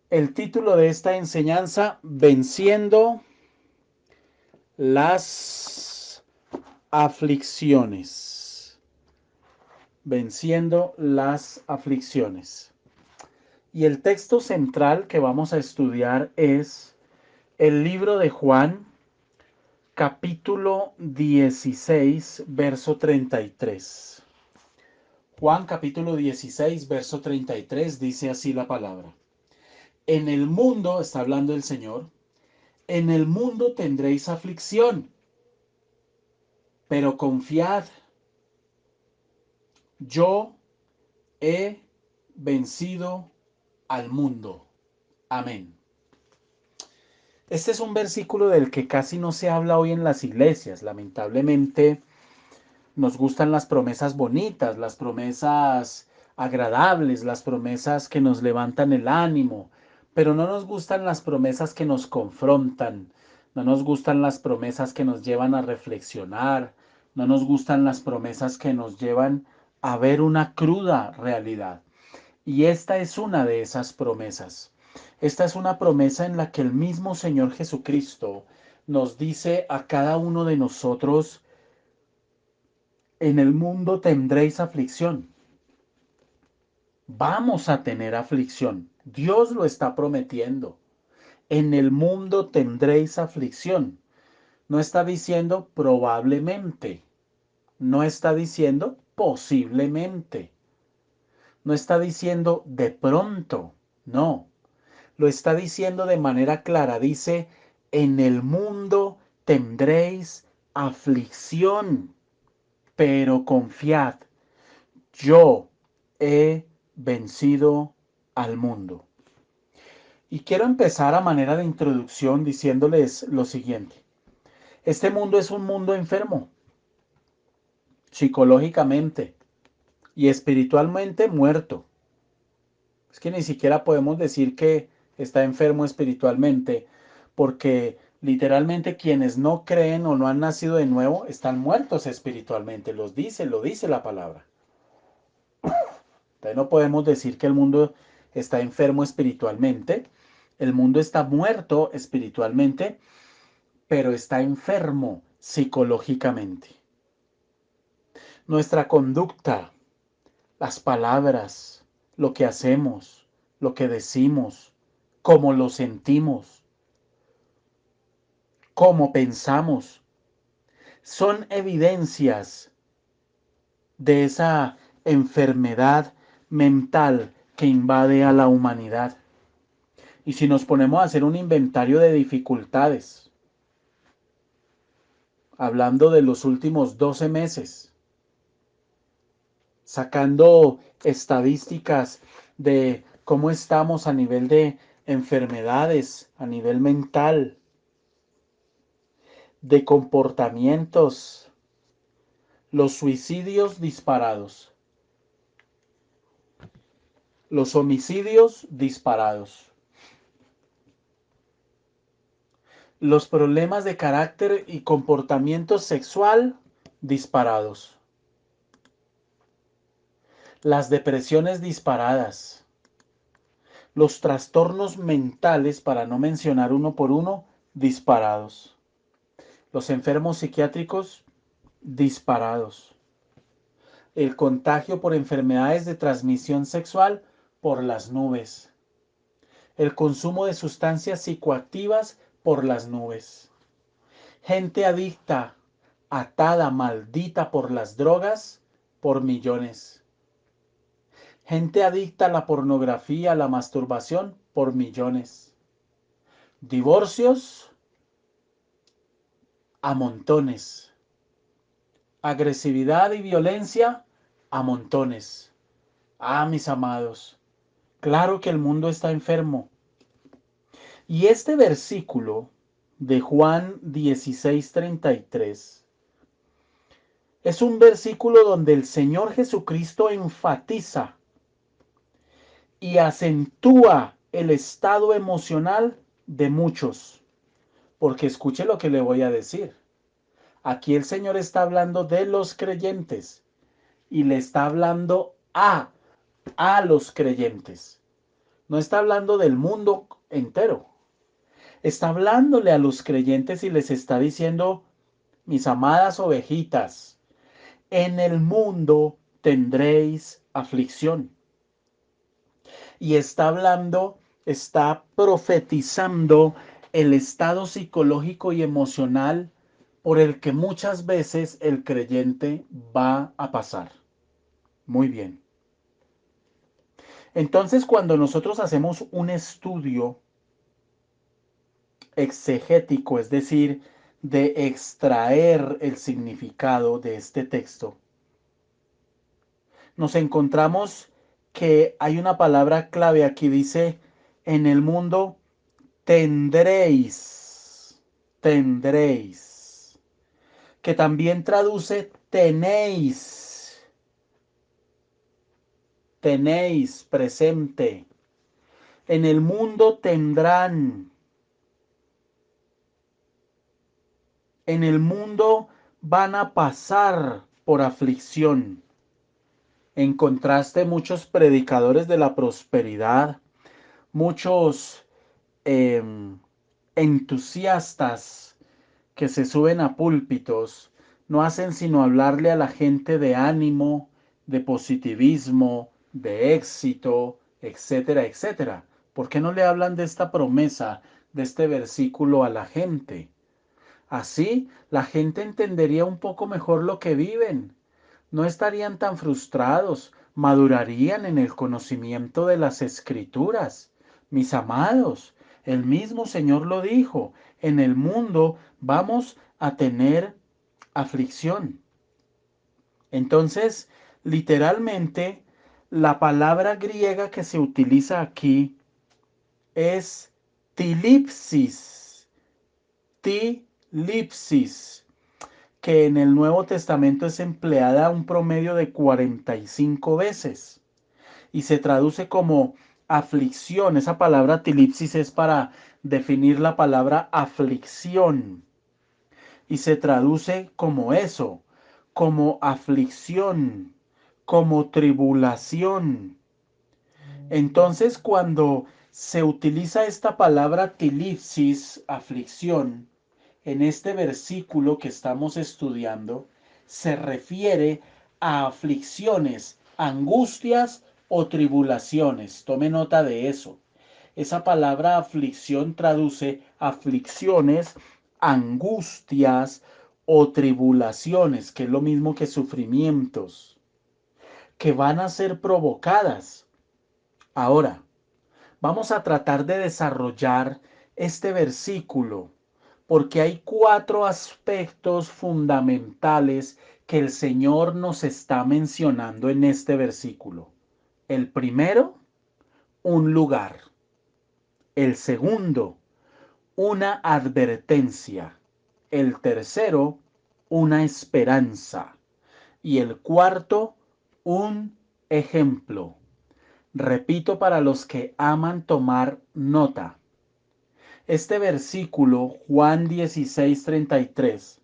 El título de esta enseñanza: Venciendo las aflicciones. Venciendo las aflicciones. Y el texto central que vamos a estudiar es el libro de Juan, capítulo 16, verso 33. Juan capítulo 16, verso 33 dice así la palabra: En el mundo, está hablando el Señor, en el mundo tendréis aflicción, pero confiad, yo he vencido al mundo. Amén. Este es un versículo del que casi no se habla hoy en las iglesias. Lamentablemente nos gustan las promesas bonitas, las promesas agradables, las promesas que nos levantan el ánimo, pero no nos gustan las promesas que nos confrontan, no nos gustan las promesas que nos llevan a reflexionar, no nos gustan las promesas que nos llevan a ver una cruda realidad. Y esta es una de esas promesas. Esta es una promesa en la que el mismo Señor Jesucristo nos dice a cada uno de nosotros: en el mundo tendréis aflicción. Vamos a tener aflicción. Dios lo está prometiendo. En el mundo tendréis aflicción. No está diciendo probablemente. No está diciendo posiblemente. No está diciendo de pronto. No. Lo está diciendo de manera clara. Dice: en el mundo tendréis aflicción, pero confiad, yo he vencido al mundo. Y quiero empezar a manera de introducción diciéndoles lo siguiente. Este mundo es un mundo enfermo, psicológicamente y espiritualmente muerto. Es que ni siquiera podemos decir que está enfermo espiritualmente, porque literalmente quienes no creen o no han nacido de nuevo están muertos espiritualmente. Lo dice la palabra. Entonces no podemos decir que el mundo está enfermo espiritualmente. El mundo está muerto espiritualmente, pero está enfermo psicológicamente. Nuestra conducta, las palabras, lo que hacemos, lo que decimos, cómo lo sentimos, cómo pensamos, son evidencias de esa enfermedad mental que invade a la humanidad. Y si nos ponemos a hacer un inventario de dificultades, hablando de los últimos 12 meses, sacando estadísticas de cómo estamos a nivel de enfermedades, a nivel mental, de comportamientos, los suicidios disparados, los homicidios disparados, los problemas de carácter y comportamiento sexual disparados, las depresiones disparadas, los trastornos mentales, para no mencionar uno por uno, disparados, los enfermos psiquiátricos disparados, el contagio por enfermedades de transmisión sexual por las nubes, el consumo de sustancias psicoactivas por las nubes. Gente adicta, atada, maldita por las drogas, por millones. Gente adicta a la pornografía, a la masturbación, por millones. Divorcios a montones. Agresividad y violencia a montones. Ah, mis amados, claro que el mundo está enfermo. Y este versículo de Juan 16:33 es un versículo donde el Señor Jesucristo enfatiza y acentúa el estado emocional de muchos. Porque escuche lo que le voy a decir. Aquí el Señor está hablando de los creyentes y le está hablando a los creyentes. No está hablando del mundo entero. Está hablándole a los creyentes y les está diciendo, mis amadas ovejitas, en el mundo tendréis aflicción. Y está hablando, está profetizando el estado psicológico y emocional por el que muchas veces el creyente va a pasar. Muy bien. Entonces, cuando nosotros hacemos un estudio exegético, es decir, de extraer el significado de este texto, nos encontramos que hay una palabra clave aquí, dice, en el mundo tendréis, que también traduce tenéis presente. En el mundo tendrán. En el mundo van a pasar por aflicción. En contraste, muchos predicadores de la prosperidad, muchos eh, entusiastas que se suben a púlpitos, no hacen sino hablarle a la gente de ánimo, de positivismo, de éxito, etcétera, etcétera. ¿Por qué no le hablan de esta promesa, de este versículo a la gente? Así la gente entendería un poco mejor lo que viven. No estarían tan frustrados, madurarían en el conocimiento de las escrituras. Mis amados, el mismo Señor lo dijo, en el mundo vamos a tener aflicción. Entonces, literalmente, la palabra griega que se utiliza aquí es tilipsis, tilipsis, que en el Nuevo Testamento es empleada un promedio de 45 veces y se traduce como aflicción. Esa palabra tilipsis es para definir la palabra aflicción y se traduce como eso, como aflicción, como tribulación. Entonces, cuando se utiliza esta palabra tilipsis, aflicción, en este versículo que estamos estudiando, se refiere a aflicciones, angustias o tribulaciones. Tome nota de eso. Esa palabra aflicción traduce aflicciones, angustias o tribulaciones, que es lo mismo que sufrimientos, que van a ser provocadas. Ahora, vamos a tratar de desarrollar este versículo porque hay cuatro aspectos fundamentales que el Señor nos está mencionando en este versículo. El primero, un lugar. El segundo, una advertencia. El tercero, una esperanza. Y el cuarto, un ejemplo. Repito para los que aman tomar nota. Este versículo, Juan 16:33,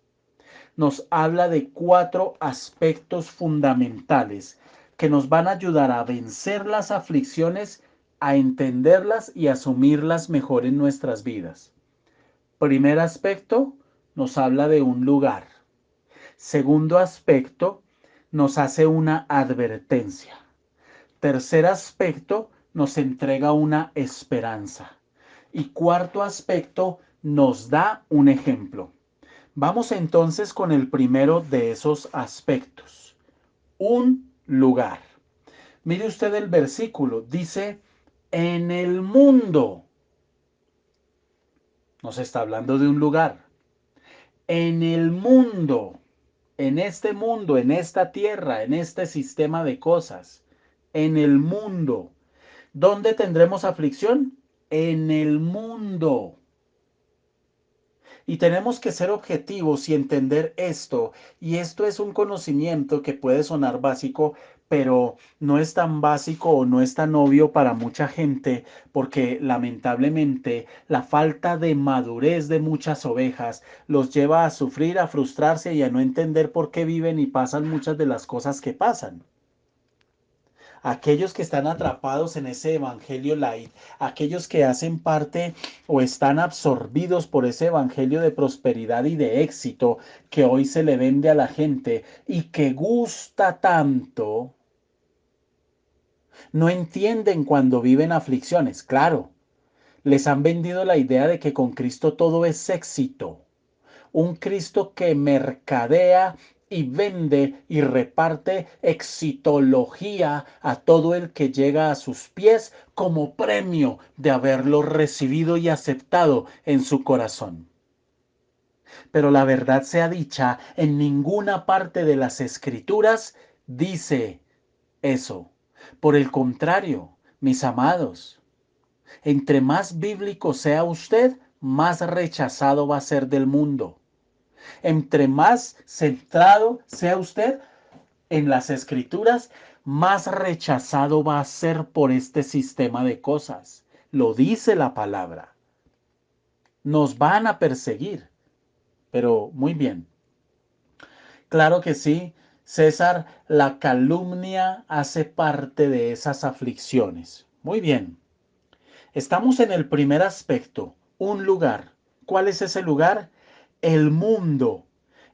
nos habla de cuatro aspectos fundamentales que nos van a ayudar a vencer las aflicciones, a entenderlas y asumirlas mejor en nuestras vidas. Primer aspecto, nos habla de un lugar. Segundo aspecto, nos hace una advertencia. Tercer aspecto, nos entrega una esperanza. Y cuarto aspecto, nos da un ejemplo. Vamos entonces con el primero de esos aspectos. Un lugar. Mire usted el versículo, dice, en el mundo. Nos está hablando de un lugar. En el mundo, en esta tierra, en este sistema de cosas, en el mundo. ¿Dónde tendremos aflicción? En el mundo. Y tenemos que ser objetivos y entender esto. Y esto es un conocimiento que puede sonar básico, pero no es tan básico o no es tan obvio para mucha gente, porque lamentablemente la falta de madurez de muchas ovejas los lleva a sufrir, a frustrarse y a no entender por qué viven y pasan muchas de las cosas que pasan. Aquellos que están atrapados en ese evangelio light, aquellos que hacen parte o están absorbidos por ese evangelio de prosperidad y de éxito que hoy se le vende a la gente y que gusta tanto, no entienden cuando viven aflicciones. Claro, les han vendido la idea de que con Cristo todo es éxito. Un Cristo que mercadea y vende y reparte exitología a todo el que llega a sus pies como premio de haberlo recibido y aceptado en su corazón. Pero la verdad sea dicha, en ninguna parte de las escrituras dice eso. Por el contrario, mis amados, entre más bíblico sea usted, más rechazado va a ser del mundo. Entre más centrado sea usted en las escrituras, más rechazado va a ser por este sistema de cosas. Lo dice la palabra. Nos van a perseguir. Pero muy bien. Claro que sí, César, la calumnia hace parte de esas aflicciones. Muy bien. Estamos en el primer aspecto, un lugar. ¿Cuál es ese lugar? El mundo.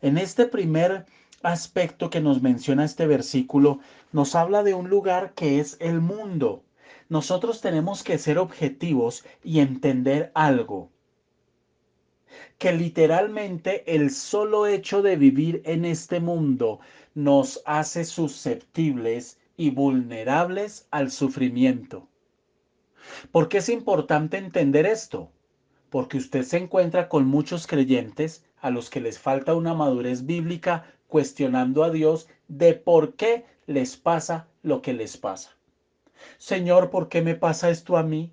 En este primer aspecto que nos menciona este versículo, nos habla de un lugar que es el mundo. Nosotros tenemos que ser objetivos y entender algo, que literalmente el solo hecho de vivir en este mundo nos hace susceptibles y vulnerables al sufrimiento. ¿Por qué es importante entender esto? Porque usted se encuentra con muchos creyentes a los que les falta una madurez bíblica cuestionando a Dios de por qué les pasa lo que les pasa. Señor, ¿por qué me pasa esto a mí?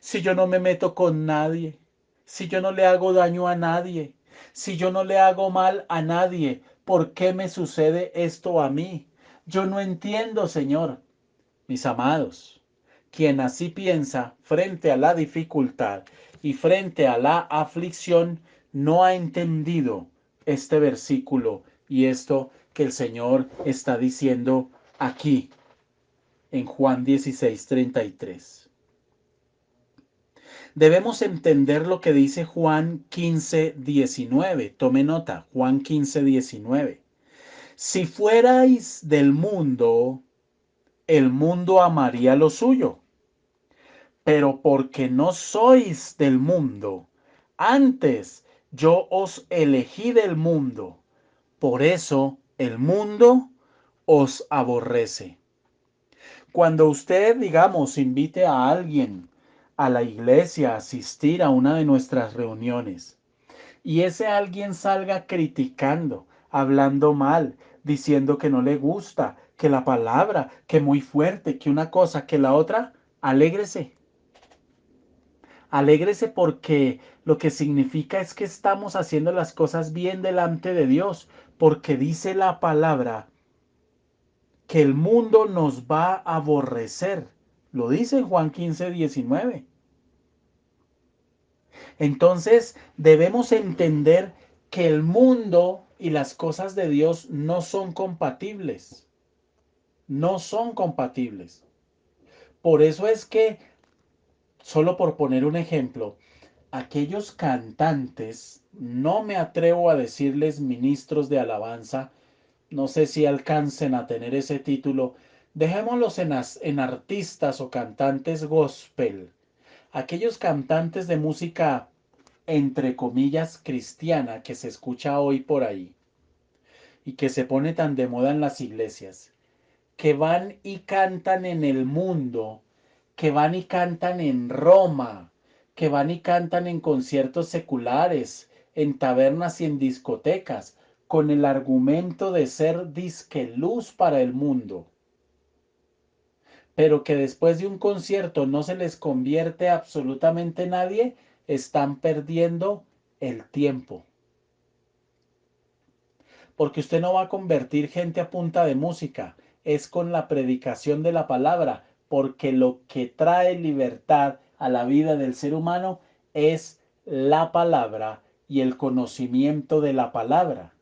Si yo no me meto con nadie, si yo no le hago daño a nadie, si yo no le hago mal a nadie, ¿por qué me sucede esto a mí? Yo no entiendo, Señor. Mis amados, quien así piensa frente a la dificultad y frente a la aflicción, no ha entendido este versículo y esto que el Señor está diciendo aquí en Juan 16:33. Debemos entender lo que dice Juan 15:19. Tome nota, Juan 15:19. Si fuerais del mundo, el mundo amaría lo suyo. Pero porque no sois del mundo, antes yo os elegí del mundo, por eso el mundo os aborrece. Cuando usted, digamos, invite a alguien a la iglesia a asistir a una de nuestras reuniones y ese alguien salga criticando, hablando mal, diciendo que no le gusta, que la palabra, que muy fuerte, que una cosa, que la otra, alégrese. Alégrese porque lo que significa es que estamos haciendo las cosas bien delante de Dios, porque dice la palabra que el mundo nos va a aborrecer. Lo dice en Juan 15:19. Entonces debemos entender que el mundo y las cosas de Dios no son compatibles. No son compatibles. Por eso es que, solo por poner un ejemplo, aquellos cantantes, no me atrevo a decirles ministros de alabanza, no sé si alcancen a tener ese título, Dejémoslos en artistas o cantantes gospel, aquellos cantantes de música entre comillas cristiana que se escucha hoy por ahí y que se pone tan de moda en las iglesias, que van y cantan en el mundo, que van y cantan en Roma, que van y cantan en conciertos seculares, en tabernas y en discotecas, con el argumento de ser disque luz para el mundo, pero que después de un concierto no se les convierte absolutamente nadie, están perdiendo el tiempo. Porque usted no va a convertir gente a punta de música, es con la predicación de la palabra, porque lo que trae libertad a la vida del ser humano es la palabra y el conocimiento de la palabra.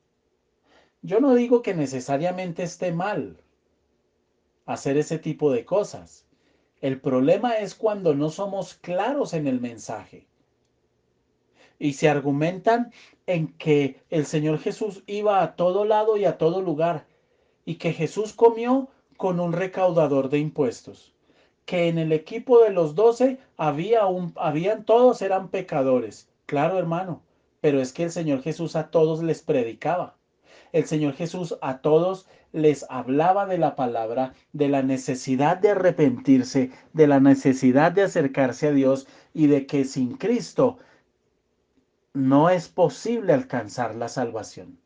Yo no digo que necesariamente esté mal hacer ese tipo de cosas. El problema es cuando no somos claros en el mensaje y se argumentan en que el Señor Jesús iba a todo lado y a todo lugar y que Jesús comió con un recaudador de impuestos, que en el equipo de los 12 habían todos eran pecadores. Claro, hermano, pero es que el Señor Jesús a todos les predicaba. El Señor Jesús a todos les hablaba de la palabra, de la necesidad de arrepentirse, de la necesidad de acercarse a Dios y de que sin Cristo no es posible alcanzar la salvación.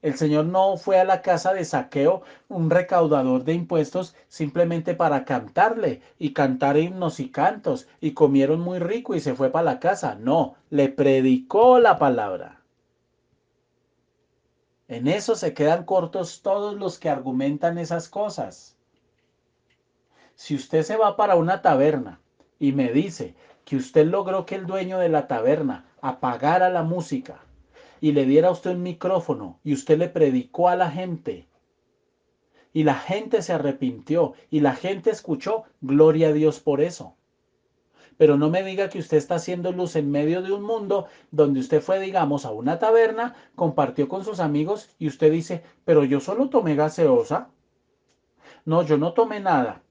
El Señor no fue a la casa de Saqueo, un recaudador de impuestos, simplemente para cantarle y cantar himnos y cantos y comieron muy rico y se fue para la casa. No, le predicó la palabra. En eso se quedan cortos todos los que argumentan esas cosas. Si usted se va para una taberna y me dice que usted logró que el dueño de la taberna apagara la música y le diera a usted un micrófono y usted le predicó a la gente y la gente se arrepintió y la gente escuchó, gloria a Dios por eso. Pero no me diga que usted está haciendo luz en medio de un mundo donde usted fue, digamos, a una taberna, compartió con sus amigos y usted dice, pero yo solo tomé gaseosa. No, yo no tomé nada.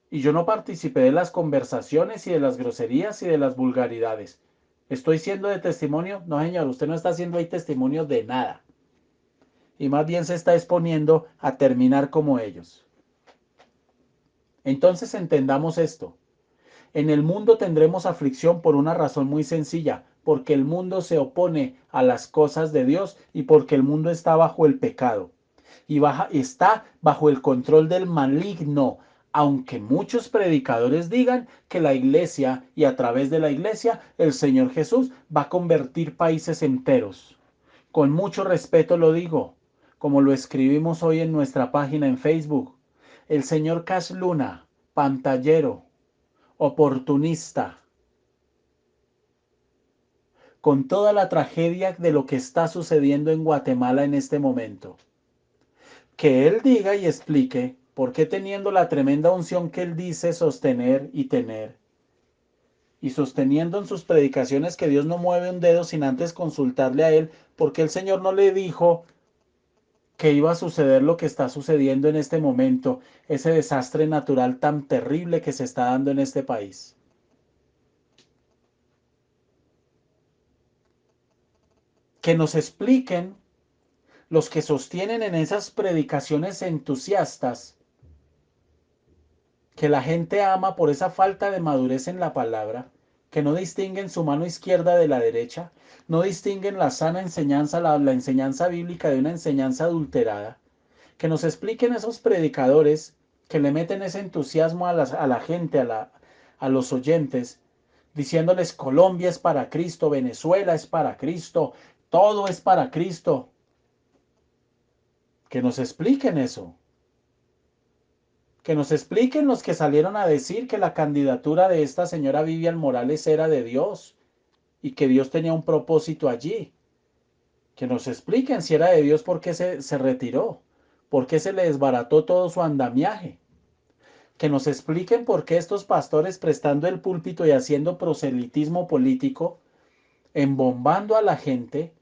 Y yo no participé de las conversaciones y de las groserías y de las vulgaridades. ¿Estoy siendo de testimonio? No, señor, usted no está haciendo ahí testimonio de nada. Y más bien se está exponiendo a terminar como ellos. Entonces entendamos esto. En el mundo tendremos aflicción por una razón muy sencilla, porque el mundo se opone a las cosas de Dios y porque el mundo está bajo el pecado y está bajo el control del maligno, aunque muchos predicadores digan que la iglesia y a través de la iglesia el Señor Jesús va a convertir países enteros. Con mucho respeto lo digo, como lo escribimos hoy en nuestra página en Facebook. El señor Cash Luna, pantallero, oportunista, con toda la tragedia de lo que está sucediendo en Guatemala en este momento. Que él diga y explique por qué teniendo la tremenda unción que él dice sostener y tener, y sosteniendo en sus predicaciones que Dios no mueve un dedo sin antes consultarle a él, porque el Señor no le dijo que iba a suceder lo que está sucediendo en este momento, ese desastre natural tan terrible que se está dando en este país. Que nos expliquen los que sostienen en esas predicaciones entusiastas que la gente ama por esa falta de madurez en la palabra, que no distinguen su mano izquierda de la derecha, no distinguen la sana enseñanza, la enseñanza bíblica de una enseñanza adulterada, que nos expliquen esos predicadores que le meten ese entusiasmo a la gente, a los oyentes, diciéndoles Colombia es para Cristo, Venezuela es para Cristo, todo es para Cristo. Que nos expliquen eso. Que nos expliquen los que salieron a decir que la candidatura de esta señora Vivian Morales era de Dios y que Dios tenía un propósito allí. Que nos expliquen si era de Dios, por qué se retiró, por qué se le desbarató todo su andamiaje. Que nos expliquen por qué estos pastores prestando el púlpito y haciendo proselitismo político, embombando a la gente,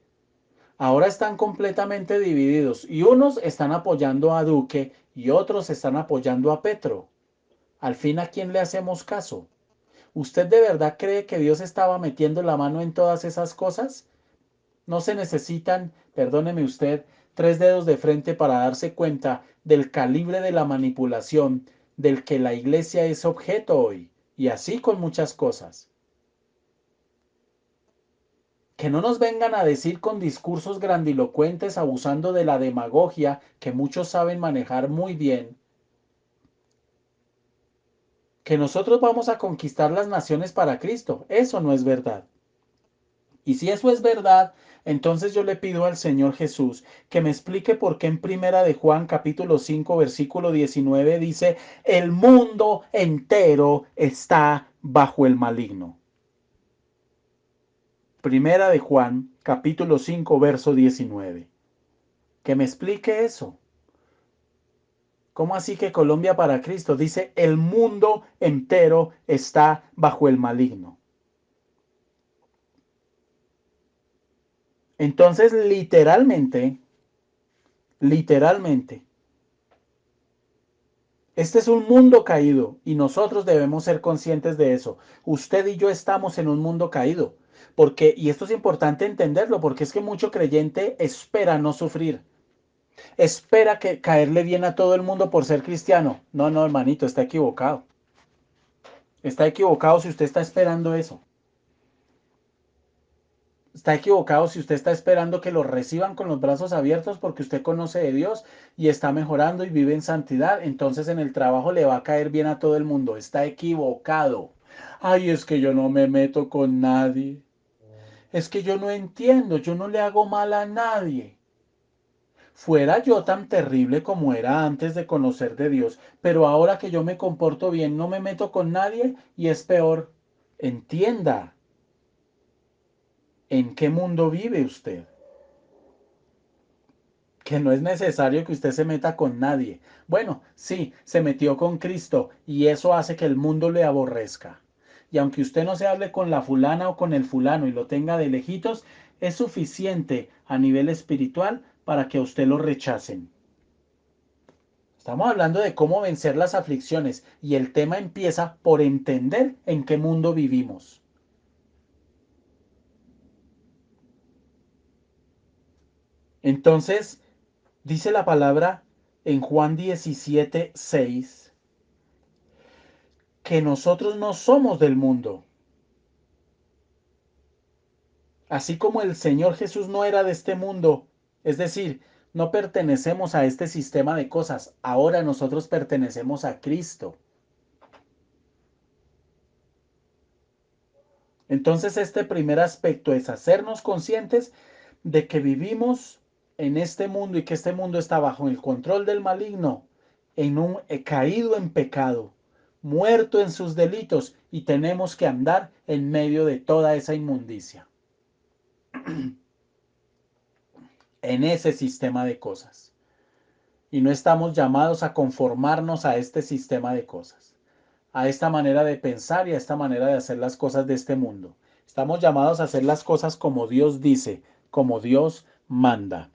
ahora están completamente divididos y unos están apoyando a Duque y otros están apoyando a Petro. Al fin, ¿a quién le hacemos caso? ¿Usted de verdad cree que Dios estaba metiendo la mano en todas esas cosas? No se necesitan, perdóneme usted, 3 dedos de frente para darse cuenta del calibre de la manipulación del que la iglesia es objeto hoy, y así con muchas cosas. Que no nos vengan a decir con discursos grandilocuentes abusando de la demagogia que muchos saben manejar muy bien, que nosotros vamos a conquistar las naciones para Cristo. Eso no es verdad. Y si eso es verdad, entonces yo le pido al Señor Jesús que me explique por qué en Primera de Juan capítulo 5 versículo 19 dice, el mundo entero está bajo el maligno. Primera de Juan capítulo 5 verso 19. Que me explique eso. ¿Cómo así que Colombia para Cristo? Dice, el mundo entero está bajo el maligno. Entonces, literalmente, este es un mundo caído y nosotros debemos ser conscientes de eso. Usted y yo estamos en un mundo caído. Porque, y esto es importante entenderlo, porque es que mucho creyente espera no sufrir. Espera que caerle bien a todo el mundo por ser cristiano. No, no, hermanito, está equivocado. Está equivocado si usted está esperando eso. Está equivocado si usted está esperando que lo reciban con los brazos abiertos porque usted conoce de Dios y está mejorando y vive en santidad. Entonces en el trabajo le va a caer bien a todo el mundo. Está equivocado. Ay, es que yo no me meto con nadie. Es que yo no entiendo, yo no le hago mal a nadie. Fuera yo tan terrible como era antes de conocer de Dios, pero ahora que yo me comporto bien, no me meto con nadie y es peor. Entienda, ¿en qué mundo vive usted? Que no es necesario que usted se meta con nadie. Bueno, sí, se metió con Cristo y eso hace que el mundo le aborrezca. Y aunque usted no se hable con la fulana o con el fulano y lo tenga de lejitos, es suficiente a nivel espiritual para que a usted lo rechacen. Estamos hablando de cómo vencer las aflicciones y el tema empieza por entender en qué mundo vivimos. Entonces, dice la palabra en Juan 17:6 que nosotros no somos del mundo. Así como el Señor Jesús no era de este mundo, es decir, no pertenecemos a este sistema de cosas, ahora nosotros pertenecemos a Cristo. Entonces este primer aspecto es hacernos conscientes de que vivimos en este mundo y que este mundo está bajo el control del maligno, en un caído en pecado, muerto en sus delitos y tenemos que andar en medio de toda esa inmundicia, en ese sistema de cosas. Y no estamos llamados a conformarnos a este sistema de cosas, a esta manera de pensar y a esta manera de hacer las cosas de este mundo. Estamos llamados a hacer las cosas como Dios dice, como Dios manda.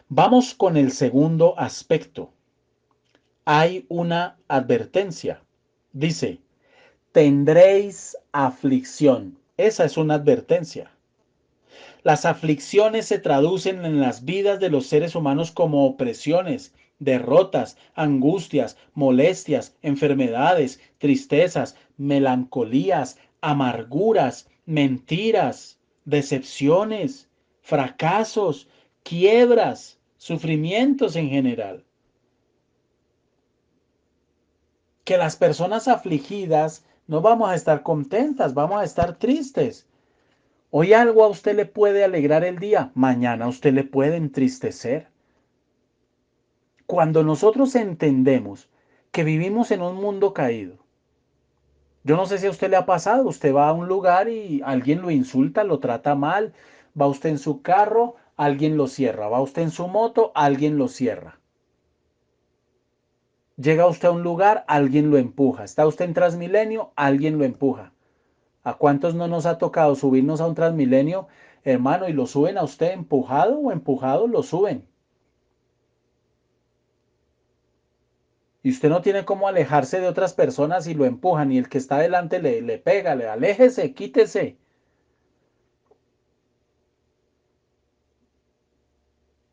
Vamos con el segundo aspecto. Hay una advertencia. Dice, tendréis aflicción. Esa es una advertencia. Las aflicciones se traducen en las vidas de los seres humanos como opresiones, derrotas, angustias, molestias, enfermedades, tristezas, melancolías, amarguras, mentiras, decepciones, fracasos, quiebras, sufrimientos en general. Que las personas afligidas no vamos a estar contentas, vamos a estar tristes. Hoy algo a usted le puede alegrar el día, mañana a usted le puede entristecer. Cuando nosotros entendemos que vivimos en un mundo caído, yo no sé si a usted le ha pasado, usted va a un lugar y alguien lo insulta, lo trata mal, va usted en su carro, alguien lo cierra, va usted en su moto, alguien lo cierra. Llega usted a un lugar, alguien lo empuja, está usted en Transmilenio, alguien lo empuja. ¿A cuántos no nos ha tocado subirnos a un Transmilenio, hermano, y lo suben a usted empujado o empujado, lo suben? Y usted no tiene cómo alejarse de otras personas y lo empujan y el que está delante le pega, le aléjese, quítese.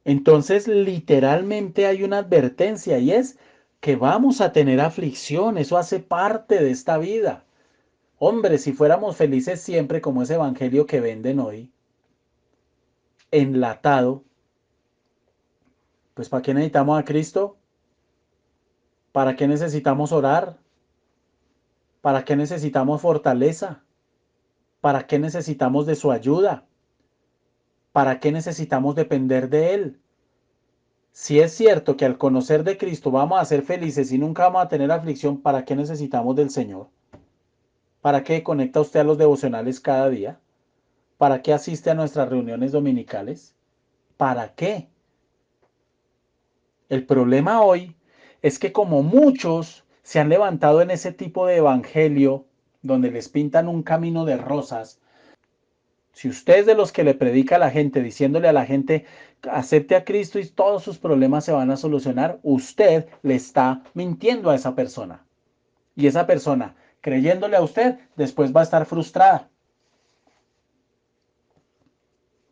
Entonces, literalmente hay una advertencia y es que vamos a tener aflicción, eso hace parte de esta vida. Hombre, si fuéramos felices siempre como ese evangelio que venden hoy, enlatado, pues ¿para qué necesitamos a Cristo? ¿Para qué necesitamos orar? ¿Para qué necesitamos fortaleza? ¿Para qué necesitamos de su ayuda? ¿Para qué necesitamos depender de Él? Si es cierto que al conocer de Cristo vamos a ser felices y nunca vamos a tener aflicción, ¿para qué necesitamos del Señor? ¿Para qué conecta usted a los devocionales cada día? ¿Para qué asiste a nuestras reuniones dominicales? ¿Para qué? El problema hoy es que como muchos se han levantado en ese tipo de evangelio donde les pintan un camino de rosas, si usted es de los que le predica a la gente diciéndole a la gente acepte a Cristo y todos sus problemas se van a solucionar, usted le está mintiendo a esa persona. Y esa persona, creyéndole a usted, después va a estar frustrada.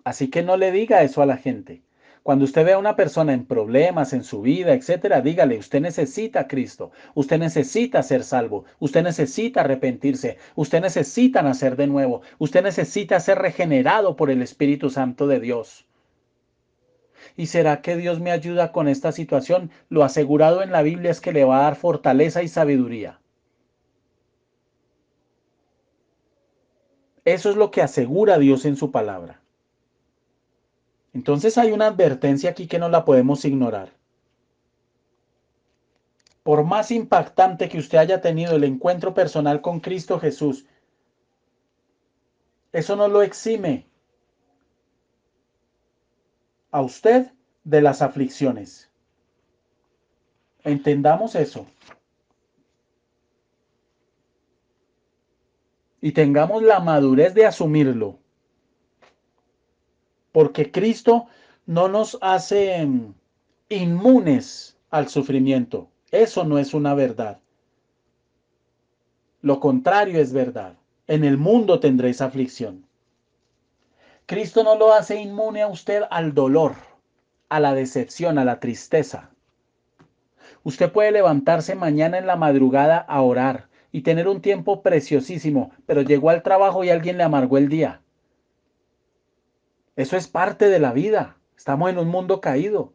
Así que no le diga eso a la gente. Cuando usted ve a una persona en problemas en su vida, etcétera, dígale, usted necesita a Cristo, usted necesita ser salvo, usted necesita arrepentirse, usted necesita nacer de nuevo, usted necesita ser regenerado por el Espíritu Santo de Dios. ¿Y será que Dios me ayuda con esta situación? Lo asegurado en la Biblia es que le va a dar fortaleza y sabiduría. Eso es lo que asegura Dios en su palabra. Entonces hay una advertencia aquí que no la podemos ignorar. Por más impactante que usted haya tenido el encuentro personal con Cristo Jesús, eso no lo exime a usted de las aflicciones. Entendamos eso. Y tengamos la madurez de asumirlo. Porque Cristo no nos hace inmunes al sufrimiento. Eso no es una verdad. Lo contrario es verdad. En el mundo tendréis aflicción. Cristo no lo hace inmune a usted al dolor, a la decepción, a la tristeza. Usted puede levantarse mañana en la madrugada a orar y tener un tiempo preciosísimo, pero llegó al trabajo y alguien le amargó el día. Eso es parte de la vida. Estamos en un mundo caído.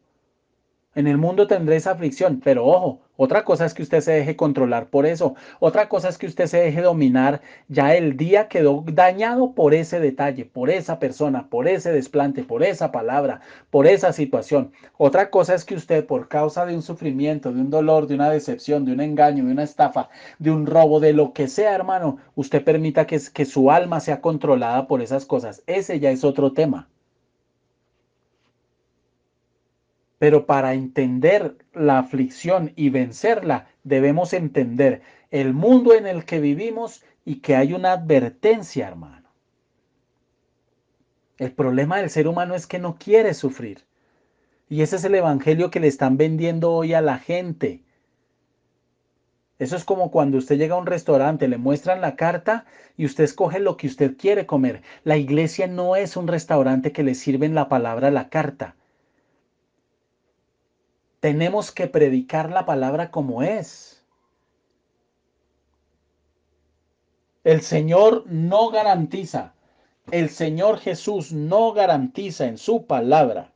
En el mundo tendréis aflicción, pero ojo, otra cosa es que usted se deje controlar por eso. Otra cosa es que usted se deje dominar. Ya el día quedó dañado por ese detalle, por esa persona, por ese desplante, por esa palabra, por esa situación. Otra cosa es que usted por causa de un sufrimiento, de un dolor, de una decepción, de un engaño, de una estafa, de un robo, de lo que sea, hermano, usted permita que su alma sea controlada por esas cosas. Ese ya es otro tema. Pero para entender la aflicción y vencerla, debemos entender el mundo en el que vivimos y que hay una advertencia, hermano. El problema del ser humano es que no quiere sufrir. Y ese es el evangelio que le están vendiendo hoy a la gente. Eso es como cuando usted llega a un restaurante, le muestran la carta y usted escoge lo que usted quiere comer. La iglesia no es un restaurante que le sirven la palabra a la carta. Tenemos que predicar la palabra como es. El Señor no garantiza, el Señor Jesús no garantiza en su palabra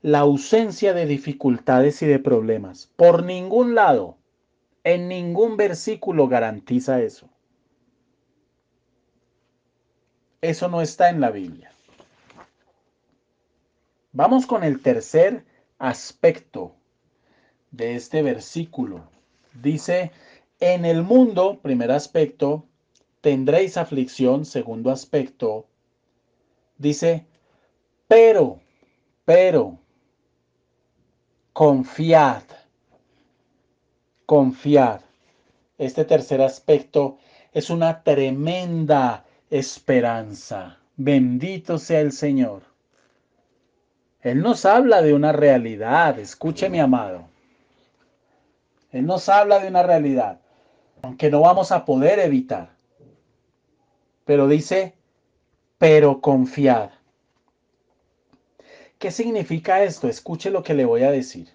la ausencia de dificultades y de problemas. Por ningún lado, en ningún versículo garantiza eso. Eso no está en la Biblia. Vamos con el tercer aspecto de este versículo. Dice, en el mundo, primer aspecto, tendréis aflicción, segundo aspecto, dice, pero, confiad, confiad. Este tercer aspecto es una tremenda esperanza. Bendito sea el Señor. Él nos habla de una realidad. Escuche, mi amado. Él nos habla de una realidad, aunque no vamos a poder evitar. Pero dice, pero confiad. ¿Qué significa esto? Escuche lo que le voy a decir.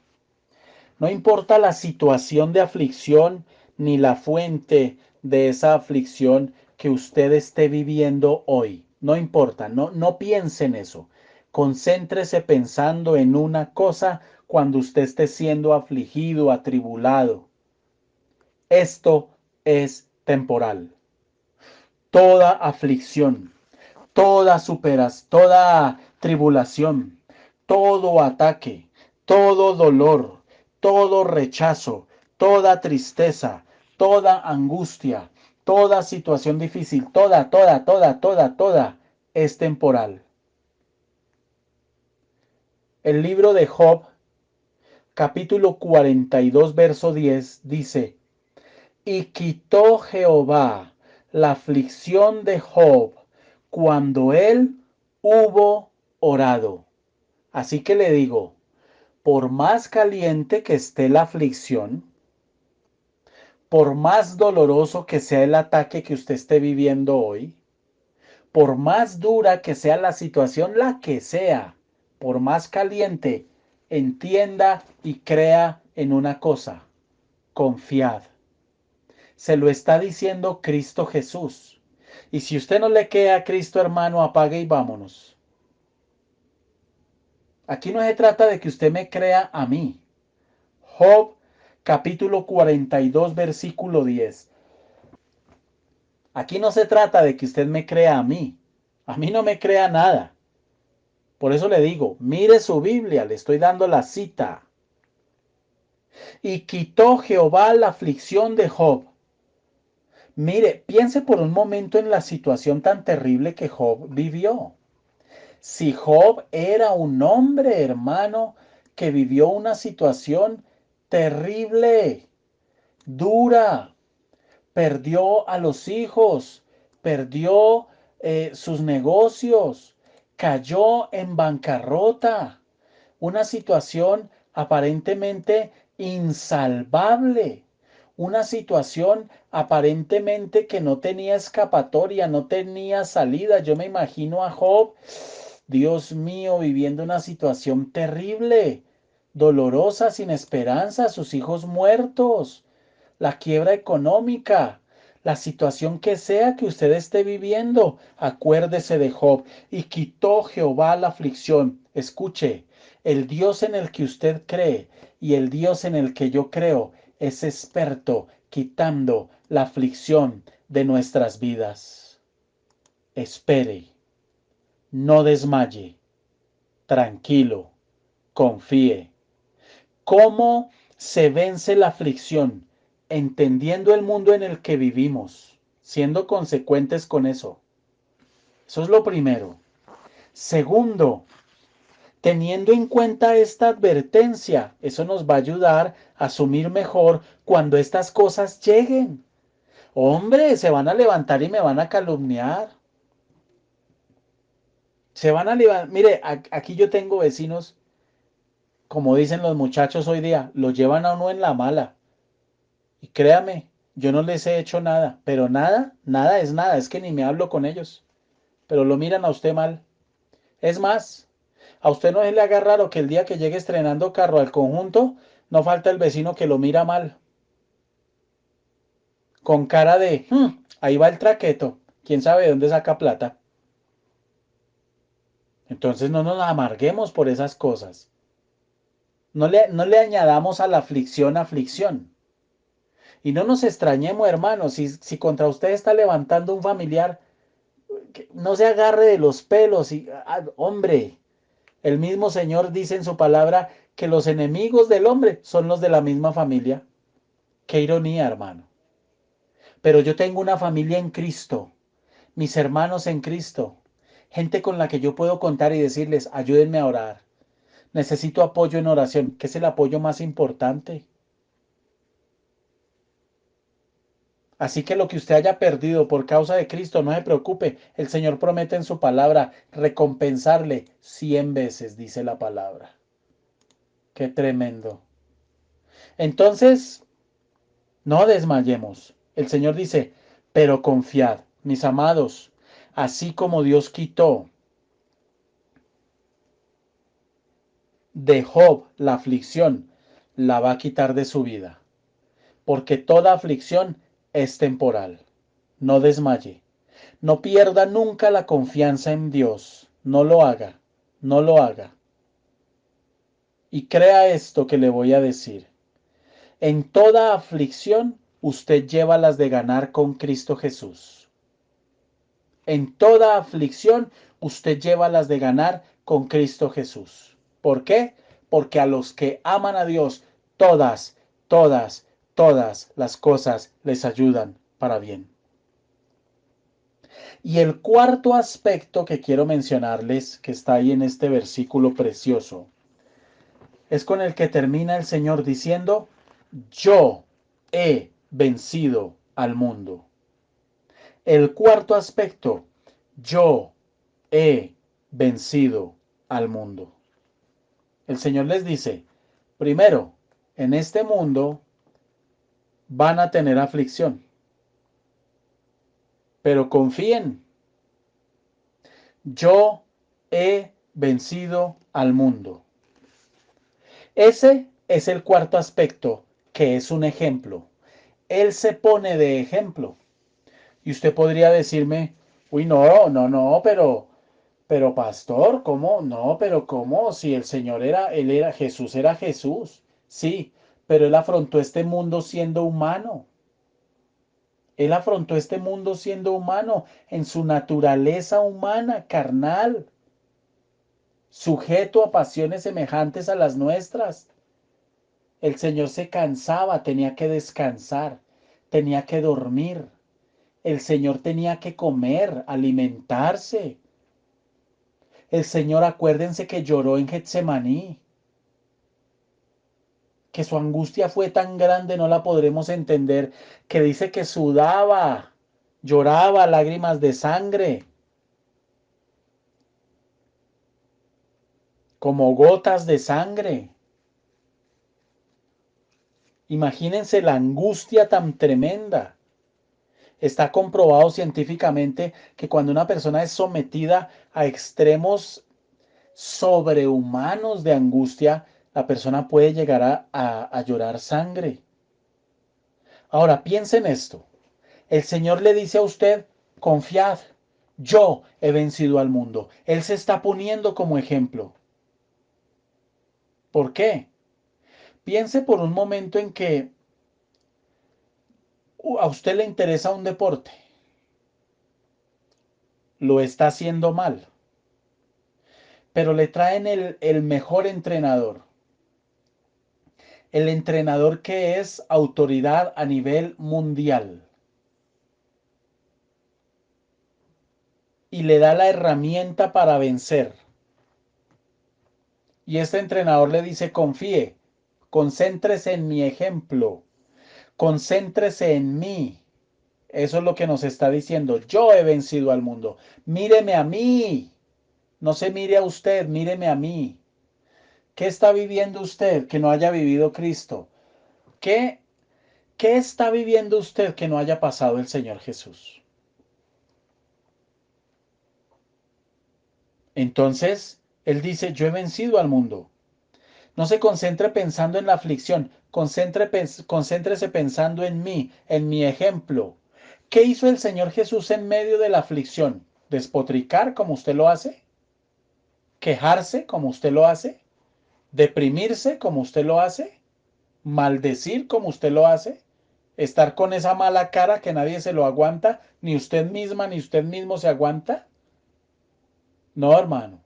No importa la situación de aflicción ni la fuente de esa aflicción que usted esté viviendo hoy. No importa, no piense en eso. Concéntrese pensando en una cosa cuando usted esté siendo afligido, atribulado. Esto es temporal. Toda aflicción, toda tribulación, todo ataque, todo dolor, todo rechazo, toda tristeza, toda angustia, toda situación difícil, toda es temporal. El libro de Job, capítulo 42, verso 10, dice, y quitó Jehová la aflicción de Job cuando él hubo orado. Así que le digo, por más caliente que esté la aflicción, por más doloroso que sea el ataque que usted esté viviendo hoy, por más dura que sea la situación, la que sea, por más caliente, entienda y crea en una cosa, confiad. Se lo está diciendo Cristo Jesús. Y si usted no le queda a Cristo, hermano, apague y vámonos. Aquí no se trata de que usted me crea a mí. Job capítulo 42 versículo 10. Aquí no se trata de que usted me crea a mí. A mí no me crea nada. Por eso le digo, mire su Biblia, le estoy dando la cita. Y quitó Jehová la aflicción de Job. Mire, piense por un momento en la situación tan terrible que Job vivió. Si Job era un hombre, hermano, que vivió una situación terrible, dura, perdió a los hijos, perdió sus negocios, cayó en bancarrota, una situación aparentemente insalvable, una situación aparentemente que no tenía escapatoria, no tenía salida. Yo me imagino a Job, Dios mío, viviendo una situación terrible, dolorosa, sin esperanza, sus hijos muertos, la quiebra económica, la situación que sea que usted esté viviendo, acuérdese de Job. Y quitó Jehová la aflicción. Escuche, el Dios en el que usted cree y el Dios en el que yo creo es experto quitando la aflicción de nuestras vidas. Espere, no desmaye, tranquilo, confíe. ¿Cómo se vence la aflicción? Entendiendo el mundo en el que vivimos, siendo consecuentes con eso. Eso es lo primero. Segundo, teniendo en cuenta esta advertencia, eso nos va a ayudar a asumir mejor cuando estas cosas lleguen. Hombre, se van a levantar y me van a calumniar. Se van a levantar. Mire, aquí yo tengo vecinos, como dicen los muchachos hoy día, lo llevan a uno en la mala. Y créame, yo no les he hecho nada, pero nada es nada, es que ni me hablo con ellos, pero lo miran a usted mal. Es más, a usted no se le haga raro que el día que llegue estrenando carro al conjunto, no falta el vecino que lo mira mal, con cara de, ahí va el traqueto, quién sabe de dónde saca plata. Entonces no nos amarguemos por esas cosas. No le añadamos a la aflicción aflicción. Y no nos extrañemos, hermanos, si contra usted está levantando un familiar, que no se agarre de los pelos y, hombre, el mismo Señor dice en su palabra que los enemigos del hombre son los de la misma familia. Qué ironía, hermano. Pero yo tengo una familia en Cristo, mis hermanos en Cristo, gente con la que yo puedo contar y decirles, ayúdenme a orar. Necesito apoyo en oración, que es el apoyo más importante. Así que lo que usted haya perdido por causa de Cristo, no se preocupe. El Señor promete en su palabra recompensarle 100 veces, dice la palabra. Qué tremendo. Entonces, No desmayemos. El Señor dice, pero confiad, mis amados, así como Dios quitó de Job la aflicción, la va a quitar de su vida, porque toda aflicción es temporal. No desmaye. No pierda nunca la confianza en Dios. No lo haga. No lo haga. Y crea esto que le voy a decir. En toda aflicción, usted lleva las de ganar con Cristo Jesús. En toda aflicción, usted lleva las de ganar con Cristo Jesús. ¿Por qué? Porque a los que aman a Dios, todas, todas, todas las cosas les ayudan para bien. Y el cuarto aspecto que quiero mencionarles, que está ahí en este versículo precioso, es con el que termina el Señor diciendo, yo he vencido al mundo. El cuarto aspecto, yo he vencido al mundo. El Señor les dice, primero, en este mundo van a tener aflicción, pero confíen, yo he vencido al mundo. Ese es el cuarto aspecto, que es un ejemplo. Él se pone de ejemplo. Y usted podría decirme, uy, no, no, no, pero pastor, ¿cómo? No, pero ¿cómo? Si el Señor Jesús era Jesús. Sí, pero él afrontó este mundo siendo humano. Él afrontó este mundo siendo humano, en su naturaleza humana, carnal, sujeto a pasiones semejantes a las nuestras. El Señor se cansaba, tenía que descansar, tenía que dormir. El Señor tenía que comer, alimentarse. El Señor, acuérdense que lloró en Getsemaní, que su angustia fue tan grande, no la podremos entender, que dice que sudaba, lloraba lágrimas de sangre, como gotas de sangre. Imagínense la angustia tan tremenda. Está comprobado científicamente que cuando una persona es sometida a extremos sobrehumanos de angustia, la persona puede llegar a llorar sangre. Ahora, piensen esto. El Señor le dice a usted, confiad, yo he vencido al mundo. Él se está poniendo como ejemplo. ¿Por qué? Piense por un momento en que a usted le interesa un deporte. Lo está haciendo mal. Pero le traen el mejor entrenador. El entrenador que es autoridad a nivel mundial. Y le da la herramienta para vencer. Y este entrenador le dice, confíe, concéntrese en mi ejemplo, concéntrese en mí. Eso es lo que nos está diciendo. Yo he vencido al mundo. Míreme a mí. No se mire a usted, míreme a mí. ¿Qué está viviendo usted que no haya vivido Cristo? ¿Qué, qué está viviendo usted que no haya pasado el Señor Jesús? Entonces, Él dice, yo he vencido al mundo. No se concentre pensando en la aflicción, concéntrese pensando en mí, en mi ejemplo. ¿Qué hizo el Señor Jesús en medio de la aflicción? ¿Despotricar como usted lo hace? ¿Quejarse como usted lo hace? ¿Deprimirse como usted lo hace? ¿Maldecir como usted lo hace? ¿Estar con esa mala cara que nadie se lo aguanta? ¿Ni usted misma ni usted mismo se aguanta? No, hermano.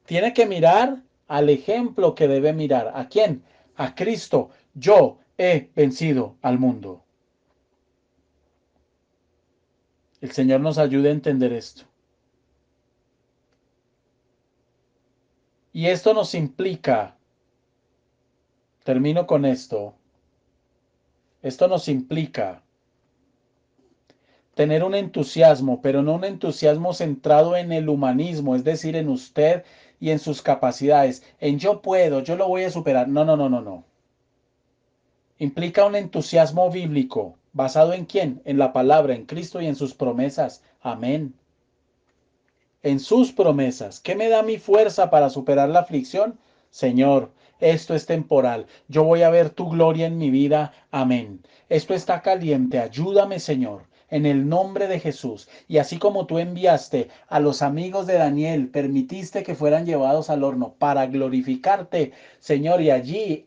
Tiene que mirar al ejemplo que debe mirar. ¿A quién? A Cristo. Yo he vencido al mundo. El Señor nos ayude a entender esto. Y esto nos implica, termino con esto nos implica tener un entusiasmo, pero no un entusiasmo centrado en el humanismo, es decir, en usted y en sus capacidades, en yo puedo, yo lo voy a superar. No, no, no, no, no. Implica un entusiasmo bíblico. ¿Basado en quién? En la palabra, en Cristo y en sus promesas. Amén. En sus promesas. ¿Qué me da mi fuerza para superar la aflicción? Señor, esto es temporal. Yo voy a ver tu gloria en mi vida. Amén. Esto está caliente. Ayúdame, Señor, en el nombre de Jesús. Y así como tú enviaste a los amigos de Daniel, permitiste que fueran llevados al horno para glorificarte, Señor, y allí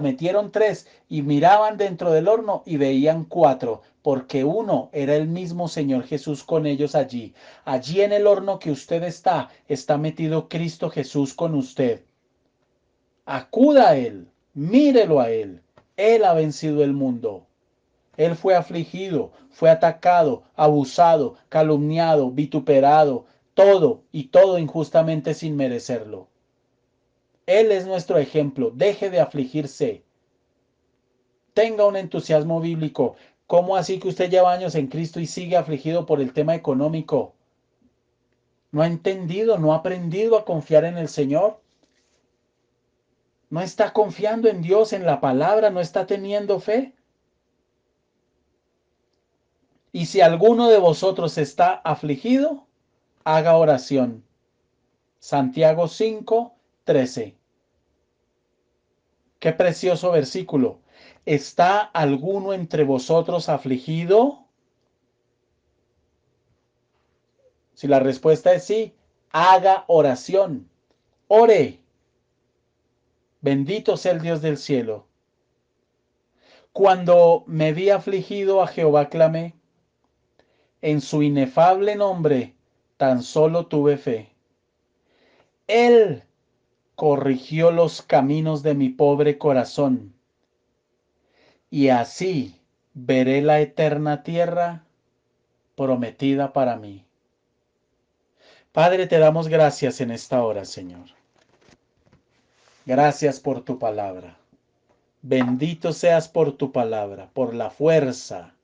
metieron 3 y miraban dentro del horno y veían 4, porque uno era el mismo Señor Jesús con ellos allí. Allí en el horno que usted está metido Cristo Jesús con usted. Acuda a Él, mírelo a Él. Él ha vencido el mundo. Él fue afligido, fue atacado, abusado, calumniado, vituperado, todo y todo injustamente sin merecerlo. Él es nuestro ejemplo. Deje de afligirse. Tenga un entusiasmo bíblico. ¿Cómo así que usted lleva años en Cristo y sigue afligido por el tema económico? ¿No ha entendido, no ha aprendido a confiar en el Señor? ¿No está confiando en Dios, en la palabra? ¿No está teniendo fe? Y si alguno de vosotros está afligido, haga oración. Santiago 5:13. Qué precioso versículo. ¿Está alguno entre vosotros afligido? Si la respuesta es sí, haga oración. Ore. Bendito sea el Dios del cielo. Cuando me vi afligido, a Jehová clamé. En su inefable nombre tan solo tuve fe. Él corrigió los caminos de mi pobre corazón, y así veré la eterna tierra prometida para mí. Padre, te damos gracias en esta hora, Señor. Gracias por tu palabra. Bendito seas por tu palabra, por la fuerza,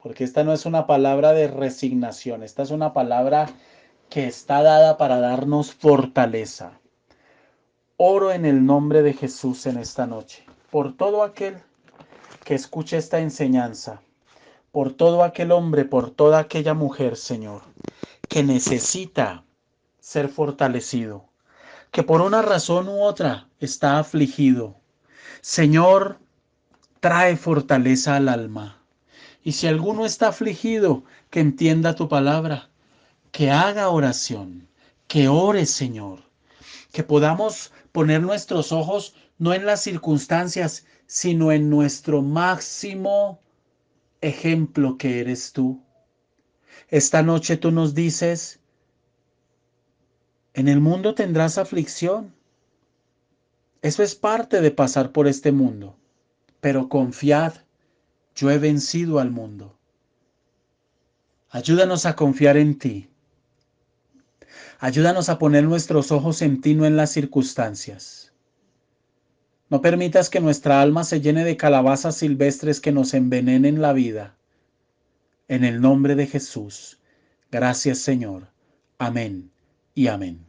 porque esta no es una palabra de resignación, esta es una palabra que está dada para darnos fortaleza. Oro en el nombre de Jesús en esta noche, por todo aquel que escuche esta enseñanza, por todo aquel hombre, por toda aquella mujer, Señor, que necesita ser fortalecido, que por una razón u otra está afligido. Señor, trae fortaleza al alma. Y si alguno está afligido, que entienda tu palabra, que haga oración, que ore, Señor, que podamos poner nuestros ojos no en las circunstancias, sino en nuestro máximo ejemplo que eres tú. Esta noche tú nos dices, en el mundo tendrás aflicción. Eso es parte de pasar por este mundo. Pero confiad, yo he vencido al mundo. Ayúdanos a confiar en ti. Ayúdanos a poner nuestros ojos en ti, no en las circunstancias. No permitas que nuestra alma se llene de calabazas silvestres que nos envenenen la vida. En el nombre de Jesús. Gracias, Señor. Amén y amén.